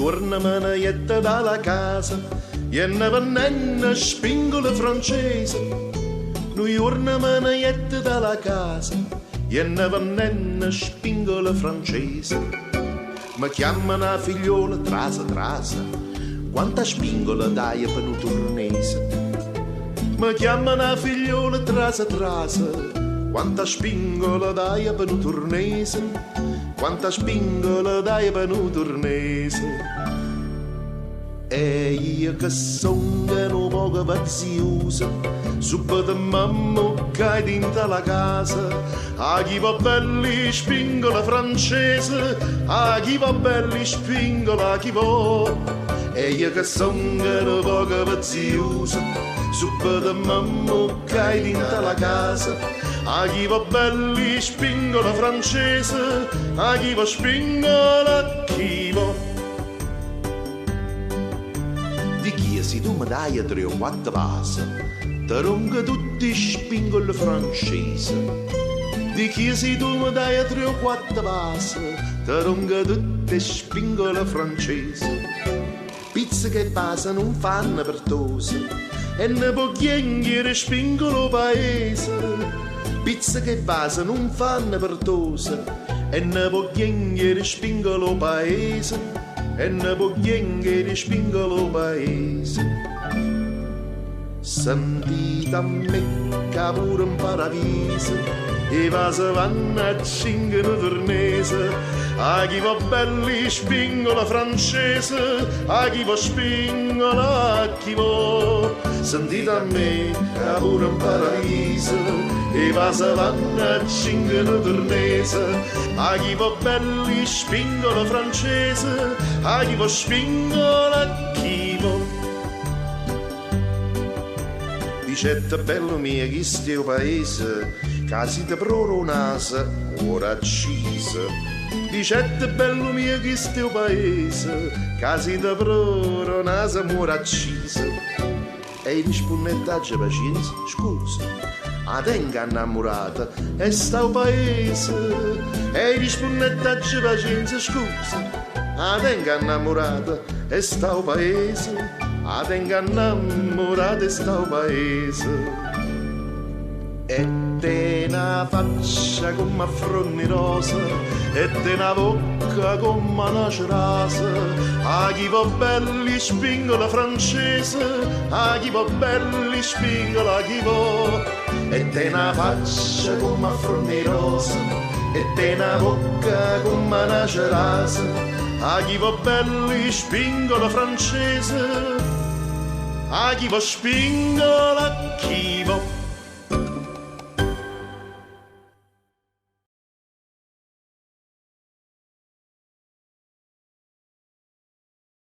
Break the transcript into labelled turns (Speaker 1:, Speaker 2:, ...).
Speaker 1: giorno me ne jette dalla casa e ne venne spingola francese. Un giorno me ne jette dalla casa e ne venne spingola francese. Mi chiamano a figliola trasa trasa, quanta spingola dai per un turnese. Mi chiamano a figliola trasa trasa, quanta spingola dai per un turnese. Quanta spingola dai per un turnese. E io che sono un poco paziosa, subito mamma cai dentro la casa. A chi va belli spingola francese, a chi va belli spingola chi va. E io che sono un poco paziosa, subito mamma cai dentro la casa. A chi va belli spingola francese, a chi va spingola chi va. Di chiesi tu mi dai 3 o 4 vasi, te ronca tutti spingola francese. Di chiesi tu mi dai 3 o 4 vasi, te ronca tutti spingola francese. Pizza che passa non fanno per tose, e ne può chiedere spingolo paese. Pizza che passa non fanno per tose, e ne può chiedere spingolo paese. E ne può chiedere spingolo paese. Sentite a me che pure un paradiso, e vasi vanno a cingono turnese. A chi va belli spingola francese, a chi va spingola chi va. Sentite a me che pure un paradiso, e vasi vanno a cingono turnese. A chi va belli spingola francese, a chi va spingola chi va. Dicette bello mio che sto paese, che siete proronasa ora accisa. Dicette bello mio che sto paese, che siete proronasa ora accisa. E rispondettaggia pazienza, scusa, a tenga innamorata e sta paese. E rispondettaggia pazienza, scusa, a tenga innamorata e sta paese. A tenga innamorata e sta paese. E te una faccia come affronni rosa, e te una bocca come una cerasa. A chi va belli spingola francese, a chi va belli spingola chi va. E te una faccia come affronni rosa, e te una bocca come una cerasa. A chi va belli spingola francese, a chi va spingola chi va.